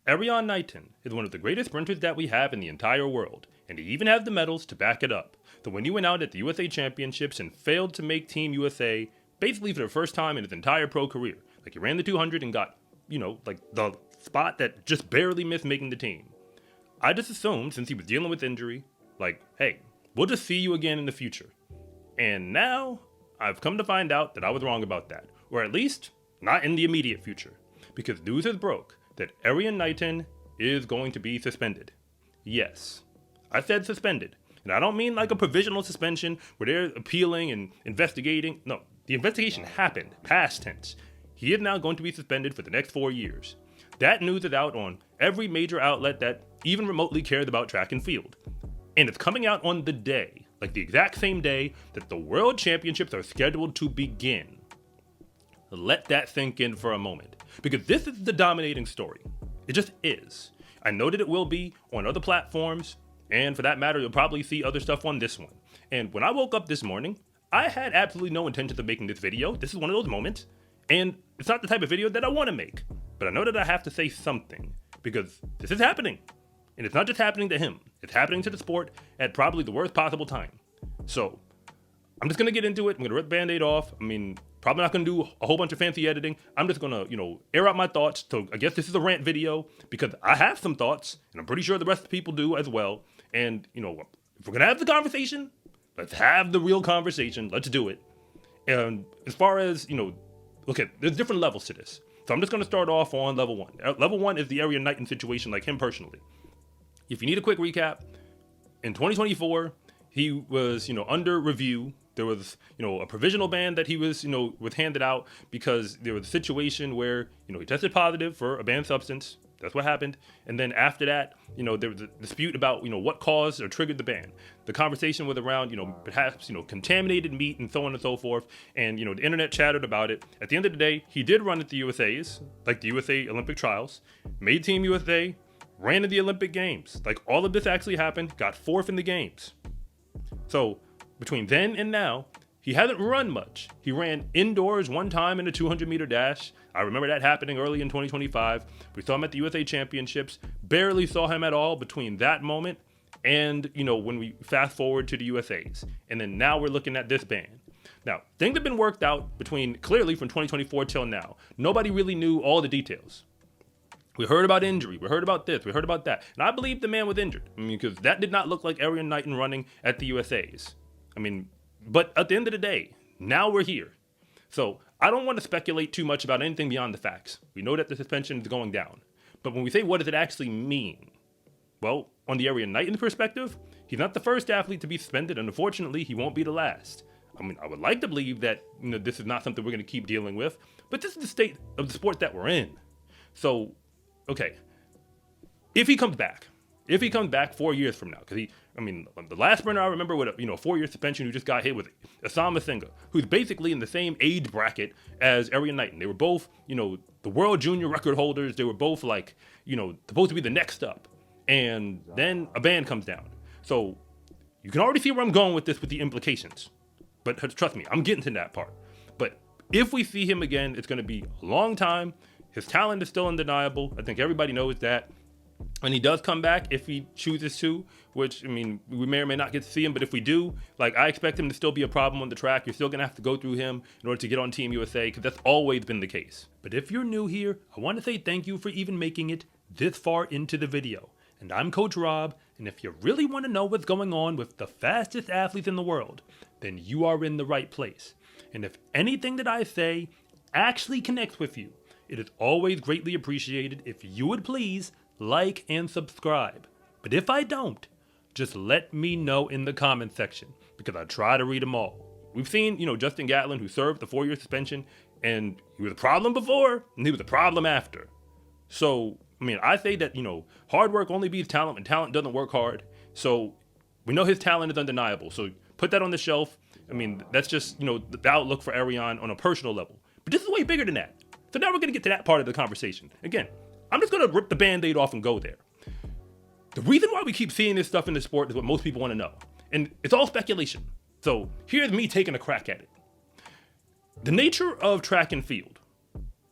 Erriyon Knighton is one of the greatest sprinters that we have in the entire world, and he even has the medals to back it up. So when he went out at the USA Championships and failed to make Team USA basically for the first time in his entire pro career, like he ran the 200 and got, like the spot that just barely missed making the team. I just assumed, since he was dealing with injury, like, hey, we'll just see you again in the future. And now, I've come to find out that I was wrong about that. Or at least, not in the immediate future. Because news has broke that Arion Knighton is going to be suspended. Yes, I said suspended. And I don't mean like a provisional suspension where they're appealing and investigating. No, the investigation happened, past tense. He is now going to be suspended for the next 4 years. That news is out on every major outlet that even remotely cares about track and field. And it's coming out on the day, like the exact same day, that the World Championships are scheduled to begin. Let that sink in for a moment, because this is the dominating story. It just is. I know that it will be on other platforms, and for that matter, you'll probably see other stuff on this one. And when I woke up this morning, I had absolutely no intention of making this video. This is one of those moments, and it's not the type of video that I want to make. But I know that I have to say something, because this is happening. And it's not just happening to him. It's happening to the sport at probably the worst possible time. So, I'm just going to get into it. I'm going to rip the Band-Aid off. Probably not going to do a whole bunch of fancy editing. I'm just going to, air out my thoughts. So, I guess this is a rant video, because I have some thoughts, and I'm pretty sure the rest of the people do as well. And, if we're going to have the conversation, let's have the real conversation. Let's do it. And as far as, there's different levels to this. So I'm just going to start off on level one. Level one is the Arion Knighton situation, like him personally. If you need a quick recap, in 2024, he was, under review. There was, a provisional ban that he was handed out because there was a situation where, he tested positive for a banned substance. That's what happened. And then after that, there was a dispute about, what caused or triggered the ban. The conversation was around, perhaps, contaminated meat and so on and so forth. And, the internet chattered about it. At the end of the day, he did run at the USA's, like the USA Olympic trials, made Team USA, ran in the Olympic Games. Like all of this actually happened, got fourth in the games. So between then and now, he hasn't run much. He ran indoors one time in a 200-meter dash. I remember that happening early in 2025. We saw him at the USA Championships. Barely saw him at all between that moment and, when we fast forward to the USA's. And then now we're looking at this ban. Now, things have been worked out clearly from 2024 till now. Nobody really knew all the details. We heard about injury. We heard about this. We heard about that. And I believe the man was injured. Because that did not look like Arion Knighton running at the USA's. But at the end of the day, now we're here. So I don't want to speculate too much about anything beyond the facts. We know that the suspension is going down. But when we say what does it actually mean? Well, on the Arion Knighton perspective, he's not the first athlete to be suspended, and unfortunately, he won't be the last. I would like to believe that this is not something we're going to keep dealing with, but this is the state of the sport that we're in. So, okay, if he comes back 4 years from now, because the last sprinter I remember with a 4-year suspension who just got hit with Osama Singha, who's basically in the same age bracket as Arion Knighton. They were both, the world junior record holders. They were both supposed to be the next up. And then a ban comes down. So you can already see where I'm going with this, with the implications. But trust me, I'm getting to that part. But if we see him again, it's going to be a long time. His talent is still undeniable. I think everybody knows that. When he does come back, if he chooses to, which, we may or may not get to see him, but if we do, I expect him to still be a problem on the track. You're still going to have to go through him in order to get on Team USA, because that's always been the case. But if you're new here, I want to say thank you for even making it this far into the video. And I'm Coach Rob, and if you really want to know what's going on with the fastest athletes in the world, then you are in the right place. And if anything that I say actually connects with you, it is always greatly appreciated if you would please like and subscribe. But if I don't, just let me know in the comment section, because I try to read them all. We've seen, Justin Gatlin, who served the 4-year suspension, and he was a problem before, and he was a problem after. So, I say that, hard work only beats talent when talent doesn't work hard. So, we know his talent is undeniable. So, put that on the shelf. That's just, the outlook for Arion on a personal level. But this is way bigger than that. So now we're going to get to that part of the conversation. Again, I'm just going to rip the Band-Aid off and go there. The reason why we keep seeing this stuff in the sport is what most people want to know. And it's all speculation. So here's me taking a crack at it. The nature of track and field,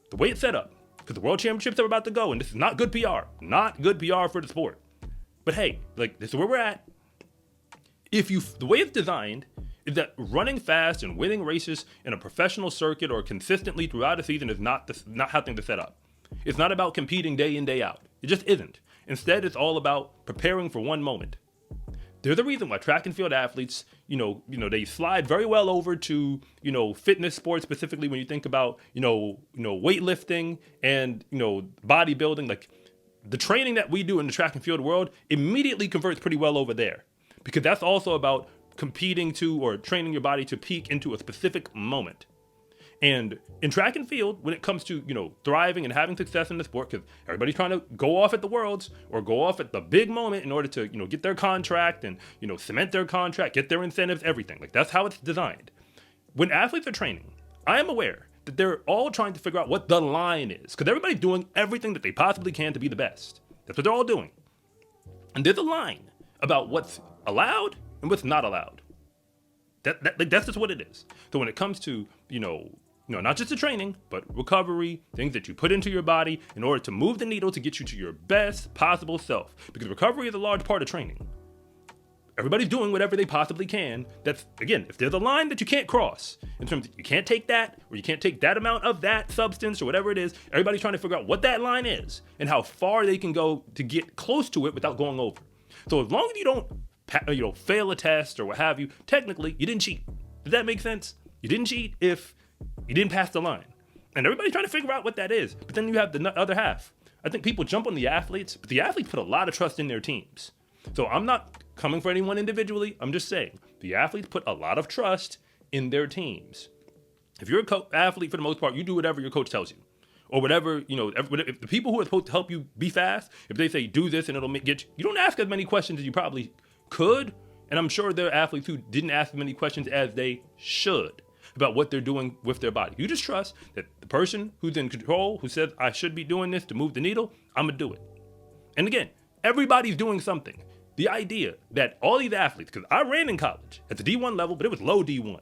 the way it's set up, because the World Championships are about to go, and this is not good PR. Not good PR for the sport. But hey, like, this is where we're at. The way it's designed is that running fast and winning races in a professional circuit or consistently throughout a season is not how things are set up. It's not about competing day in, day out. It just isn't. Instead, it's all about preparing for one moment. There's a reason why track and field athletes, they slide very well over to, fitness sports, specifically when you think about, weightlifting and, bodybuilding. Like, the training that we do in the track and field world immediately converts pretty well over there, because that's also about competing to or training your body to peak into a specific moment. And in track and field, when it comes to, thriving and having success in the sport, because everybody's trying to go off at the Worlds or go off at the big moment in order to, get their contract and, cement their contract, get their incentives, everything. Like, that's how it's designed. When athletes are training, I am aware that they're all trying to figure out what the line is, because everybody's doing everything that they possibly can to be the best. That's what they're all doing. And there's a line about what's allowed and what's not allowed. That's just what it is. So when it comes to, not just the training, but recovery, things that you put into your body in order to move the needle to get you to your best possible self. Because recovery is a large part of training. Everybody's doing whatever they possibly can. That's, again, if there's a line that you can't cross, in terms of you can't take that, or you can't take that amount of that substance, or whatever it is, everybody's trying to figure out what that line is and how far they can go to get close to it without going over. So as long as you don't fail a test or what have you, technically, you didn't cheat. Does that make sense? You didn't cheat if you didn't pass the line. And everybody's trying to figure out what that is. But then you have the other half. I think people jump on the athletes, but the athletes put a lot of trust in their teams. So I'm not coming for anyone individually. I'm just saying the athletes put a lot of trust in their teams. If you're an athlete, for the most part, you do whatever your coach tells you. Or whatever, if the people who are supposed to help you be fast, if they say do this and it'll get you, you don't ask as many questions as you probably could. And I'm sure there are athletes who didn't ask as many questions as they should about what they're doing with their body. You just trust that the person who's in control, who says, I should be doing this to move the needle, I'm going to do it. And again, everybody's doing something. The idea that all these athletes, because I ran in college at the D1 level, but it was low D1.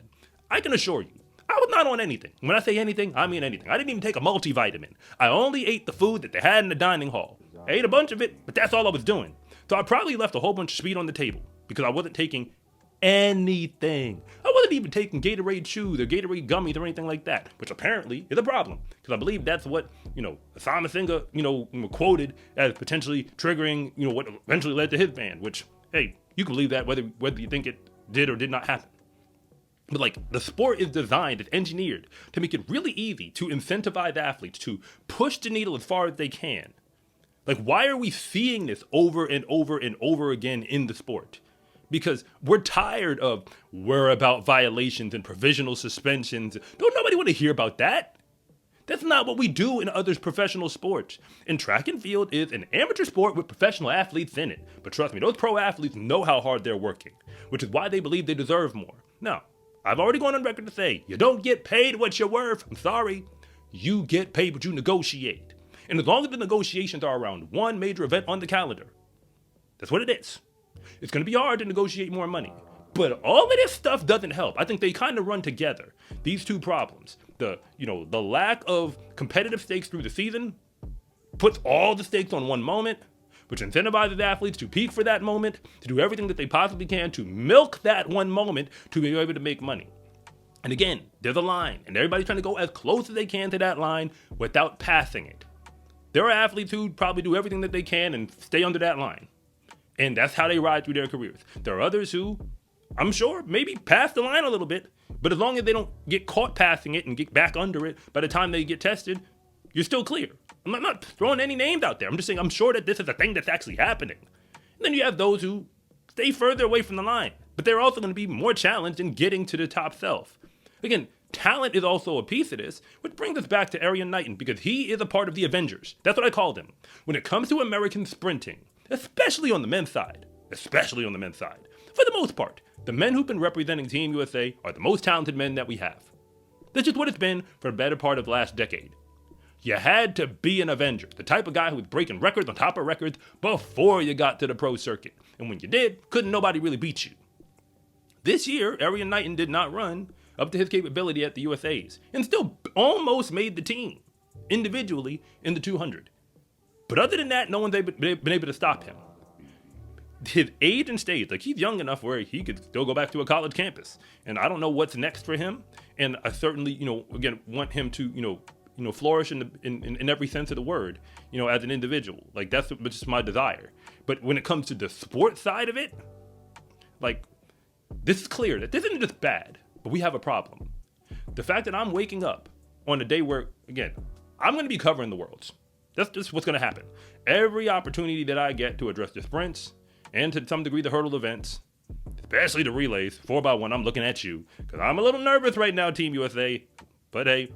I can assure you, I was not on anything. When I say anything, I mean anything. I didn't even take a multivitamin. I only ate the food that they had in the dining hall. I ate a bunch of it, but that's all I was doing. So I probably left a whole bunch of speed on the table because I wasn't taking anything. I wasn't even taking Gatorade chews or Gatorade gummies or anything like that, which apparently is a problem because I believe that's what, Osama Singa, quoted as potentially triggering, what eventually led to his ban, which, hey, you can believe that whether you think it did or did not happen. But like, the sport is designed, it's engineered to make it really easy to incentivize athletes to push the needle as far as they can. Like, why are we seeing this over and over and over again in the sport? Because we're tired of whereabout violations and provisional suspensions. Don't nobody want to hear about that. That's not what we do in other professional sports. And track and field is an amateur sport with professional athletes in it. But trust me, those pro athletes know how hard they're working, which is why they believe they deserve more. Now, I've already gone on record to say, you don't get paid what you're worth. I'm sorry. You get paid what you negotiate. And as long as the negotiations are around one major event on the calendar, that's what it is. It's going to be hard to negotiate more money. But all of this stuff doesn't help. I think they kind of run together. These two problems. The lack of competitive stakes through the season puts all the stakes on one moment, which incentivizes athletes to peak for that moment, to do everything that they possibly can to milk that one moment to be able to make money. And again, there's a line, and everybody's trying to go as close as they can to that line without passing it. There are athletes who probably do everything that they can and stay under that line. And that's how they ride through their careers. There are others who, I'm sure, maybe pass the line a little bit, but as long as they don't get caught passing it and get back under it, by the time they get tested, you're still clear. I'm not throwing any names out there. I'm just saying I'm sure that this is a thing that's actually happening. And then you have those who stay further away from the line, but they're also going to be more challenged in getting to the top self. Again, talent is also a piece of this, which brings us back to Erriyon Knighton, because he is a part of the Avengers. That's what I called him. When it comes to American sprinting, especially on the men's side, for the most part, the men who've been representing Team USA are the most talented men that we have. That's just what it's been for the better part of the last decade. You had to be an Avenger, the type of guy who was breaking records on top of records before you got to the pro circuit. And when you did, couldn't nobody really beat you. This year, Erriyon Knighton did not run up to his capability at the USA's and still almost made the team. individually in the 200. But other than that, no one's been able to stop him. His age and stage, like he's young enough where he could still go back to a college campus. And I don't know what's next for him. And I certainly, again, want him to, flourish in every sense of the word, as an individual. Like that's just my desire. But when it comes to the sports side of it, like this is clear that this isn't just bad, but we have a problem. The fact that I'm waking up on a day where, again, I'm going to be covering the Worlds. That's just what's going to happen. Every opportunity that I get to address the sprints and to some degree the hurdle events, especially the relays, 4x1, I'm looking at you because I'm a little nervous right now, Team USA. But hey,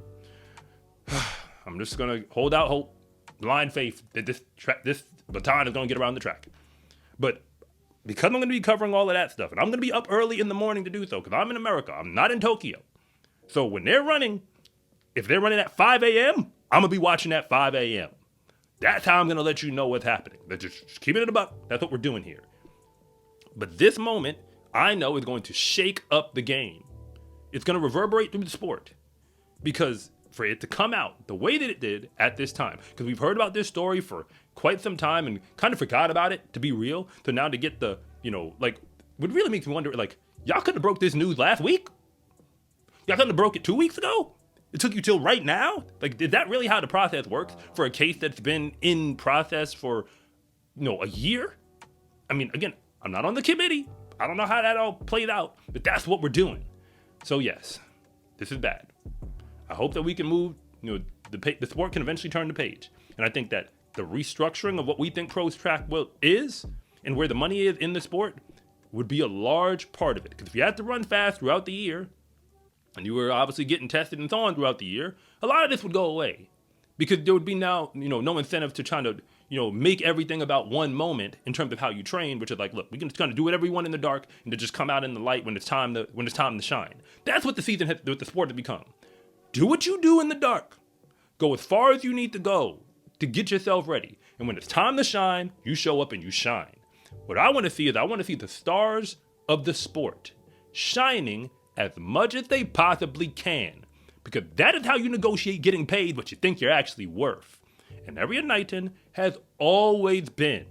I'm just going to hold out hope, blind faith that this baton is going to get around the track. But because I'm going to be covering all of that stuff, and I'm going to be up early in the morning to do so because I'm in America, I'm not in Tokyo. So when they're running, if they're running at 5 a.m., I'm going to be watching at 5 a.m. That's how I'm going to let you know what's happening. Just keep it in a buck. That's what we're doing here. But this moment, I know, is going to shake up the game. It's going to reverberate through the sport. Because for it to come out the way that it did at this time, because we've heard about this story for quite some time and kind of forgot about it, to be real. So now to get the, what really makes me wonder, y'all could have broke this news last week? Y'all couldn't have broke it 2 weeks ago? It took you till right now? Is that really how the process works for a case that's been in process for, a year? I mean, again, I'm not on the committee. I don't know how that all played out, but that's what we're doing. So yes, this is bad. I hope that we can move, the sport can eventually turn the page. And I think that the restructuring of what we think pros track is and where the money is in the sport would be a large part of it. Because if you have to run fast throughout the year, and you were obviously getting tested and so on throughout the year, a lot of this would go away. Because there would be now, no incentive to trying to, make everything about one moment in terms of how you train, which is like, look, we can just kind of do whatever we want in the dark and to just come out in the light when it's time to shine. That's what the sport has become. Do what you do in the dark. Go as far as you need to go to get yourself ready. And when it's time to shine, you show up and you shine. What I want to see is the stars of the sport shining as much as they possibly can, because that is how you negotiate getting paid what you think you're actually worth. And Erriyon Knighton has always been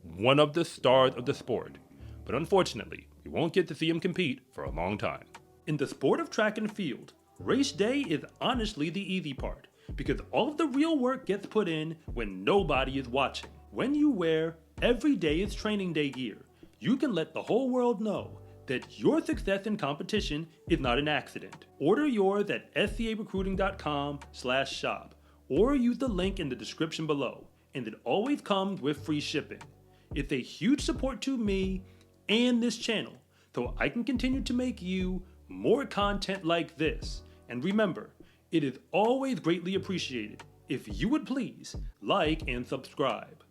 one of the stars of the sport, but unfortunately, we won't get to see him compete for a long time. In the sport of track and field, race day is honestly the easy part, because all of the real work gets put in when nobody is watching. When you wear every day is training day gear, you can let the whole world know that your success in competition is not an accident. Order yours at scarecruiting.com/shop or use the link in the description below, and it always comes with free shipping. It's a huge support to me and this channel, so I can continue to make you more content like this. And remember, it is always greatly appreciated if you would please like and subscribe.